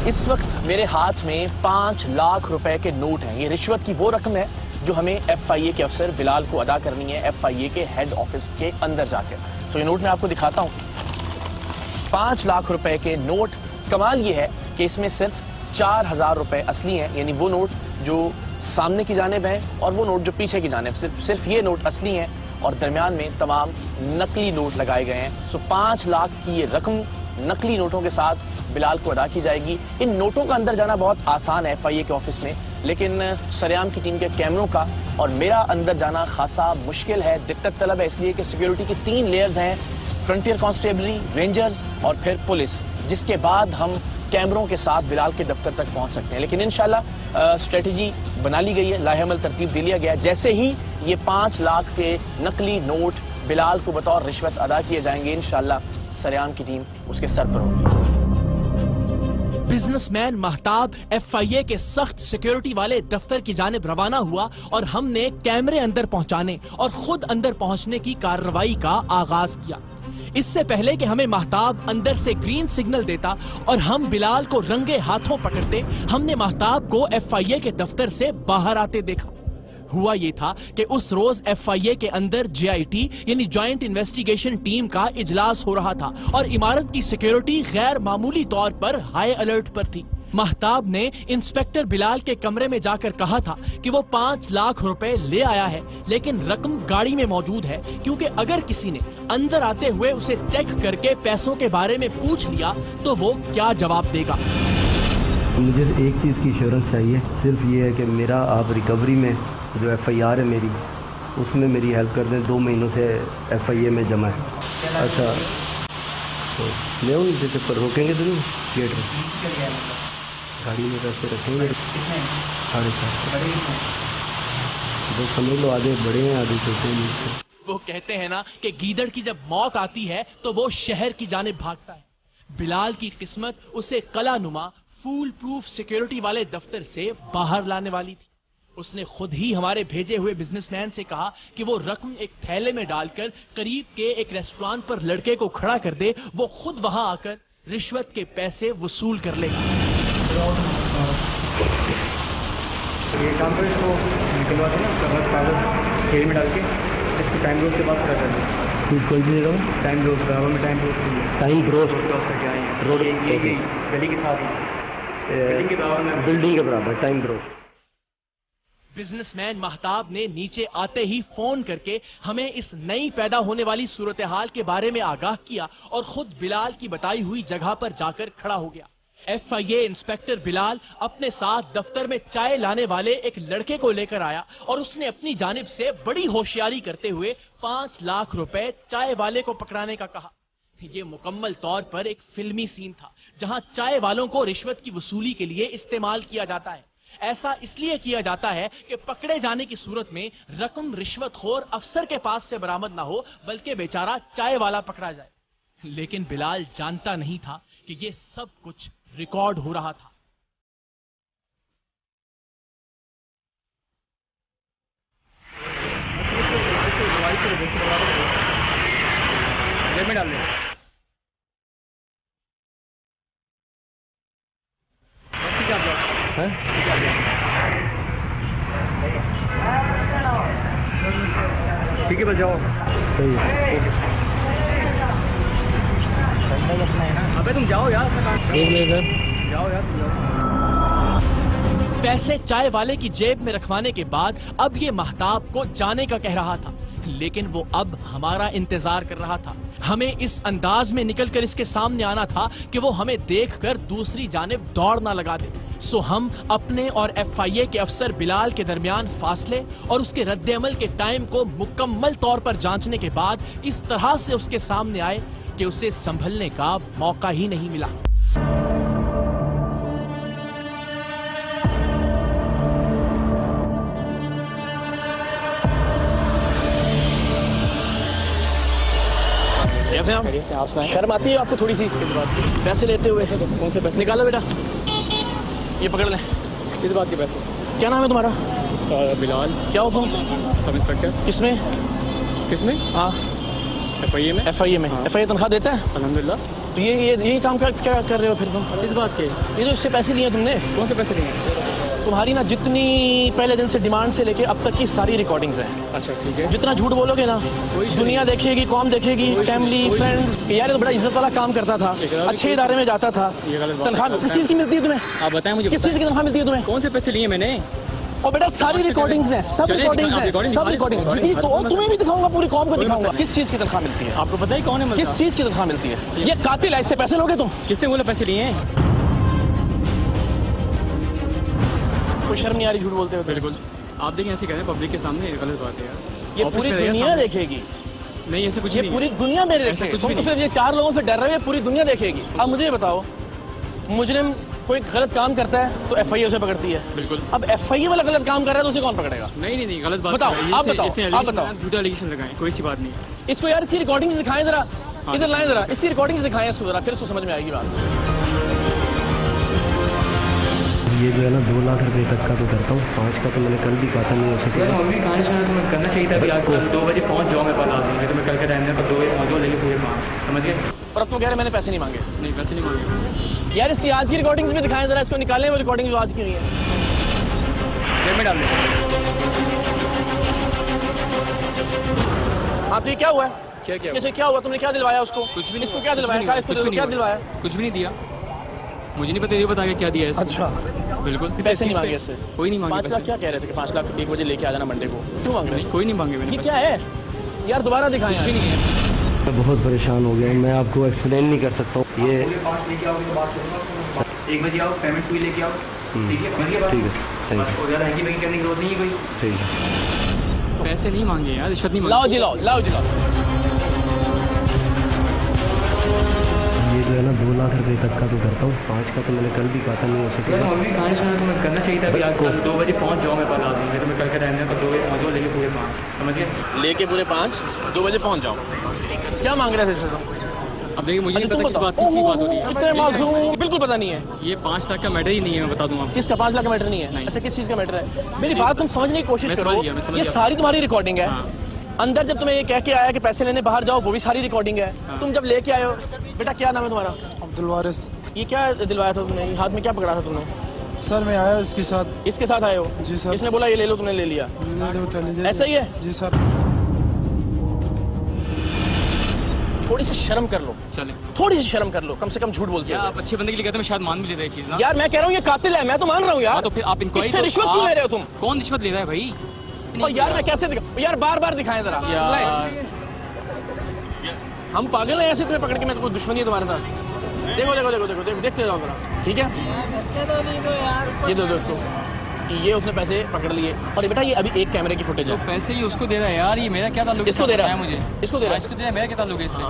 इस वक्त मेरे हाथ में 5 लाख रुपए के नोट हैं। ये रिश्वत की वो रकम है जो हमें FIA के अफसर बिलाल को अदा करनी है FIA के हेड ऑफिस के अंदर जाकर। तो ये नोट मैं आपको दिखाता हूँ। 5 लाख रुपए के नोट। कमाल ये है कि इसमें सिर्फ 4000 रुपए असली हैं, यानी वो नोट जो सामने की जानिब हैं और वो नोट जो पीछे की जानिब, सिर्फ ये नोट असली हैं और दरमियान में तमाम नकली नोट लगाए गए हैं। सो 5 लाख की ये रकम नकली नोटों के साथ बिलाल को अदा की जाएगी। इन नोटों का अंदर जाना बहुत आसान है FIA के ऑफिस में, लेकिन सरेआम की टीम के कैमरों का और मेरा अंदर जाना खासा मुश्किल है, दिक्कत तलब है, इसलिए कि सिक्योरिटी की 3 लेयर्स हैं, फ्रंटियर कांस्टेबलरी, रेंजर्स और फिर पुलिस, जिसके बाद हम कैमरों के साथ बिलाल के दफ्तर तक पहुंच सकते हैं। लेकिन इंशाल्लाह स्ट्रेटजी बना ली गई है, लाहेअमल तरतीब दे लिया गया। जैसे ही ये 5 लाख के नकली नोट बिलाल को बतौर रिश्वत अदा किए जाएंगे, इंशाल्लाह सरेआम की टीम उसके सर पर होगी। बिजनेसमैन महताब FIA के सख्त सिक्योरिटी वाले दफ्तर की जानिब रवाना हुआ और हमने कैमरे अंदर पहुंचाने और खुद अंदर पहुंचने की कार्रवाई का आगाज किया। इससे पहले कि हमें महताब अंदर से ग्रीन सिग्नल देता और हम बिलाल को रंगे हाथों पकड़ते, हमने महताब को FIA के दफ्तर से बाहर आते देखा। हुआ ये था कि उस रोज FIA के अंदर JIT यानी जॉइंट इन्वेस्टिगेशन टीम का इजलास हो रहा था और इमारत की सिक्योरिटी गैर मामूली तौर पर हाई अलर्ट पर थी। महताब ने इंस्पेक्टर बिलाल के कमरे में जाकर कहा था कि वो 5 लाख रुपए ले आया है, लेकिन रकम गाड़ी में मौजूद है, क्योंकि अगर किसी ने अंदर आते हुए उसे चेक करके पैसों के बारे में पूछ लिया तो वो क्या जवाब देगा। मुझे एक चीज़ की एश्योरेंस चाहिए, सिर्फ ये है कि मेरा आप रिकवरी में जो FIR है मेरी, उसमें मेरी हेल्प कर दें। 2 महीनों से FIA में जमा है। अच्छा तो ले आऊँ जैसे पर रोकेंगे तो नहीं गेट में, गाड़ी में पैसे रखेंगे 4.5। जो समझ लो आधे बड़े हैं आधे छोटे हैं। वो कहते हैं ना कि गीदड़ की जब मौत आती है तो वो शहर की जानिब भागता है। बिलाल की किस्मत उसे कलानुमा फूल प्रूफ सिक्योरिटी वाले दफ्तर से बाहर लाने वाली थी। उसने खुद ही हमारे भेजे हुए बिजनेसमैन से कहा कि वो रकम एक थैले में डालकर करीब के एक रेस्टोरेंट पर लड़के को खड़ा कर दे, वो खुद वहां आकर रिश्वत के पैसे वसूल कर लेगा। ये काम करो, इसको निकलवा देना, कागज थैले में डाल के इसको टाइम रोज के बाद खड़ा कर देना। कोई भी जगह टाइम रोज बराबर में टाइम रोज रोड गली के साथ बिल्डिंग के बराबर टाइम ग्रोथ। बिजनेसमैन महताब ने नीचे आते ही फोन करके हमें इस नई पैदा होने वाली सूरत हाल के बारे में आगाह किया और खुद बिलाल की बताई हुई जगह पर जाकर खड़ा हो गया। FIA इंस्पेक्टर बिलाल अपने साथ दफ्तर में चाय लाने वाले एक लड़के को लेकर आया और उसने अपनी जानिब से बड़ी होशियारी करते हुए 5 लाख रुपए चाय वाले को पकड़ाने का कहा। ये मुकम्मल तौर पर एक फिल्मी सीन था, जहां चाय वालों को रिश्वत की वसूली के लिए इस्तेमाल किया जाता है। ऐसा इसलिए किया जाता है कि पकड़े जाने की सूरत में रकम रिश्वतखोर अफसर के पास से बरामद ना हो, बल्कि बेचारा चाय वाला पकड़ा जाए। लेकिन बिलाल जानता नहीं था कि ये सब कुछ रिकॉर्ड हो रहा था। में डाल दें। ठीक है, बस जाओ। अबे तुम जाओ यार, जाओ यार, तुम जाओ। पैसे चाय वाले की जेब में रखवाने के बाद अब ये महताब को जाने का कह रहा था, लेकिन वो अब हमारा इंतजार कर रहा था। हमें इस अंदाज में निकलकर इसके सामने आना था कि वो हमें देखकर दूसरी जानिब दौड़ ना लगा दे। सो हम अपने और FIA के अफसर बिलाल के दरमियान फासले और उसके रद्द-ए-अमल के टाइम को मुकम्मल तौर पर जांचने के बाद इस तरह से उसके सामने आए कि उसे संभलने का मौका ही नहीं मिला। कैसे आप? शर्म आती है आपको थोड़ी सी? किस बात की? पैसे लेते हुए? कौन से पैसे? निकालो बेटा, ये पकड़ लें। किस बात के पैसे? क्या नाम है तुम्हारा? बिलाल। क्या हो तुम? Sub inspector. किसमें? किसमें? हाँ, FIA में। FIA में। FIA तनख्वाह देता है? अल्हम्दुलिल्लाह। तो ये काम क्या कर रहे हो फिर तुम? इस बात के ये जो इससे पैसे लिए तुमने, कौन से पैसे लिए? तुम्हारी ना जितनी पहले दिन से डिमांड से लेके अब तक की सारी रिकॉर्डिंग्स हैं। अच्छा ठीक है। जितना झूठ बोलोगे ना दुनिया देखेगी, कौम देखेगी, फैमिली फ्रेंड्स। यार ये तो बड़ा इज्जत वाला काम करता था, अच्छे इदारे में जाता था। तनख्वाह किस चीज़ की मिलती है तुम्हें? आप बताएं मुझे, किस चीज़ की तनख्वाह मिलती है तुम्हें? कौन से पैसे लिए मैंने? और बेटा सारी रिकॉर्डिंग्स हैं, सब रिकॉर्डिंग्स हैं, सब रिकॉर्डिंग चीज तो तुम्हें भी दिखाऊंगा, पूरी कौम को दिखाऊंगा। किस चीज की तनख्वाह मिलती है? आपको पता है कौन है? किस चीज की तनख्वाह मिलती है? ये कातिल है, इससे पैसे लोगे तुम? किसने बोला पैसे लिए हैं? कोई शर्म नहीं आ रही झूठ बोलते हुए? बिल्कुल। आप देखें ऐसे कह रहे हैं पब्लिक के सामने, गलत बात है यार। ये पूरी दुनिया देखेगी। नहीं ऐसा कुछ ये नहीं, पूरी दुनिया मेरे देखेगी। कुछ तुम भी तो नहीं। सिर्फ ये 4 लोगों से डर रहे हो, पूरी दुनिया देखेगी। अब मुझे ये बताओ, मुजरिम कोई गलत काम करता है तो एफआईए उसे पकड़ती है। बिल्कुल। अब एफआईए वाला गलत काम कर रहा है तो उसे कौन पकड़ेगा? नहीं गलत बात बताओ, है। आप बताओ, आप बताओ। झूठा एलिगेशन लगाएं, कोई सी बात नहीं। इसको यार इसकी रिकॉर्डिंग्स दिखाएं जरा, इधर लाएं जरा, इसकी रिकॉर्डिंग्स दिखाएं इसको जरा, फिर इसको समझ में आएगी बात। ये जो है ना 2 लाख रुपए तक का तो करता हूँ, 5 का तो मैंने कल भी कहा था, नहीं हो सकेगा। अभी कहानी सुना तो मैं करना चाहिए था कि आज 2 बजे पहुंच जाओ मेरे पास आदमी, मैं तुम्हें कल के टाइम में 2 बजे पहुंचो, लेकिन पूरे 5 समझ गए। और अब तुम कह रहे मैंने पैसे नहीं मांगे? नहीं पैसे नहीं मांगे यार इसकी आज की रिकॉर्डिंग्स भी दिखाएं जरा, इसको निकालें वो रिकॉर्डिंग जो आज की हुई है। पेमेंट डाल दो। हाँ तो ये क्या हुआ है? क्या कैसे क्या हुआ? तुमने क्या दिलवाया उसको? कुछ भी नहीं। इसको क्या दिलवाया? क्या दिलवाया? कुछ भी नहीं दिया, मुझे नहीं पता, ये बता के क्या दिया है इसको। अच्छा बिल्कुल। पैसे नहीं मांगे इससे? कोई नहीं मांगे। 5 लाख क्या कह रहे थे कि 5 लाख 1 बजे लेके आ जाना मंडे को? क्यों मांग रहे नहीं कोई नहीं मांगे मैंने। ये क्या है यार? दोबारा दिखाएं। कुछ भी नहीं है। मैं बहुत परेशान हो गया हूँ, मैं आपको एक्सप्लेन नहीं कर सकता हूँ। ये 5 लेके आओगे तो बात करूँगा। 1 बजे आओ, पेमेंट हुई लेके आओ, ठीक है? ठीक है, थैंक यू। और ज़्यादा हैंकी बैकी करने की जरूरत नहीं है कोई। ठीक है। पैसे नहीं मांगे यार, रिश्वत नहीं मांगी। लाओ जी लाओ, लाओ जी लाओ। ये जो है ना 2 लाख रुपए तक का तो करता हूँ, 5 का तो मैंने कल भी कहा था, नहीं हो सकेगा। अभी कहानी सुना तो मैं करना चाहिए था कि आज 2 बजे पहुंच जाओ मेरे पास आदमी, मैं तुम्हें कल के टाइम में 2 बजे पहुंचो, लेकिन पूरे 5 समझ गए। लेके पूरे 5 2 बजे पहुंच जाओ। क्या मांग रहे थे इससे तुम? अब देखिए मुझे नहीं पता किस बात हो रही है। इतने मासूम, बिल्कुल पता नहीं है। ये 5 लाख का मैटर ही नहीं है, मैं बता दूं आपको। किसका 5 लाख का मैटर नहीं है? नहीं। अच्छा किस चीज़ का मैटर है? मेरी बात तुम समझने की कोशिश मैं करो। समझ गया, मैं समझ ये गया। सारी तुम्हारी रिकॉर्डिंग है। हाँ। अंदर जब तुम्हें ये कह के आया कि पैसे लेने बाहर जाओ, वो भी सारी रिकॉर्डिंग है। तुम जब लेके आए हो, बेटा क्या नाम है तुम्हारा? अब्दुल वारिस। ये क्या दिलवाया था तुमने? हाथ में क्या पकड़ा था तुमने? सर मैं आया इसके साथ। इसके साथ आए हो? जी सर। इसने बोला ये ले लो, तुमने ले लिया? ऐसा ही है? जी सर। थोड़ी सी शर्म कर लो, चले थोड़ी सी शर्म कर लो, कम से कम झूठ बोलते क्या हो। आप अच्छे बंदे के लिए कहते हैं, मैं शायद मान भी लेता ये चीज ना। यार मैं कह रहा हूँ ये कातिल है, मैं तो मान रहा हूँ यार। हाँ, तो फिर आप इंक्वायरी इससे रिश्वत क्यों ले रहे हो तुम? कौन रिश्वत ले रहा है भाई? और यार मैं कैसे दिखा यार? बार बार दिखाएं जरा यार हम पागल हैं ऐसे तुम्हें पकड़ के? मैं तो कोई दुश्मनी है तुम्हारे साथ? देखो देखो देखो देखो देखो, देखते जाओ जरा, ठीक है? ये दो उसको, ये उसने पैसे पकड़ लिए। और ये बेटा ये अभी एक कैमरे की फुटेज तो है। पैसे ही उसको दे रहा है यार, ये मेरा क्या ताल्लुक है? इसको दे रहा है मुझे, इसको दे रहा है, इसको दे रहा है, मेरा क्या ताल्लुक है इससे?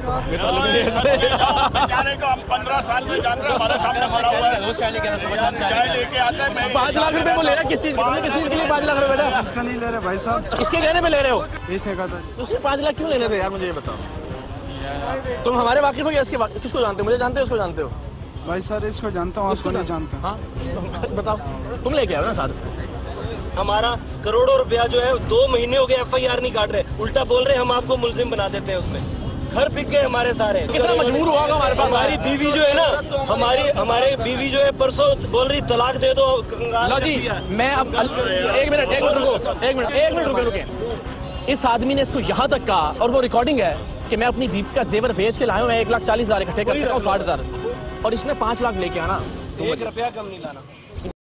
बेचारे को हम 15 साल में जान रहे हैं, हमारे सामने पड़ा हुआ है। रोज चाय लेके आता, सुबह शाम चाय लेके आता है। 5 लाख रुपए को ले रहा है? किस चीज के? किस चीज के लिए 5 लाख रुपए बेटा? इसका नहीं ले रहे भाई साहब, इसके कहने पे ले रहे हो? इसने कहा था। तो उसने 5 लाख क्यों लेने थे यार? मुझे ये बताओ। तुम हमारे वाकिफ हो या इसके किसको जानते हो? मुझे जानते हो, उसको जानते हो? भाई सर इसको जानता हूँ, आपको नहीं जानता। हाँ बताओ, तुम लेके आओ ना साथ से। हमारा करोड़ों रुपया जो है 2 महीने हो गए एफआईआर नहीं काट रहे, उल्टा बोल रहे हम आपको मुलजिम बना देते हैं उसमें। घर बिक गए हमारे सारे। कितना मजबूर हुआ होगा हमारे पास? हमारी बीवी जो है ना, हमारे बीवी जो है परसों बोल रही तलाक दे दो। लो जी मैं अब एक मिनट रुको, एक मिनट रुके। इस आदमी ने इसको यहाँ तक कहा, और वो रिकॉर्डिंग है कि मैं अपनी बीवी का जेवर भेज के लाया हूँ, मैं 1,40,000 इकट्ठे कर सकता हूँ, 60,000, और इसने 5 लाख लेके आना। 1 रुपया कम नहीं लाना।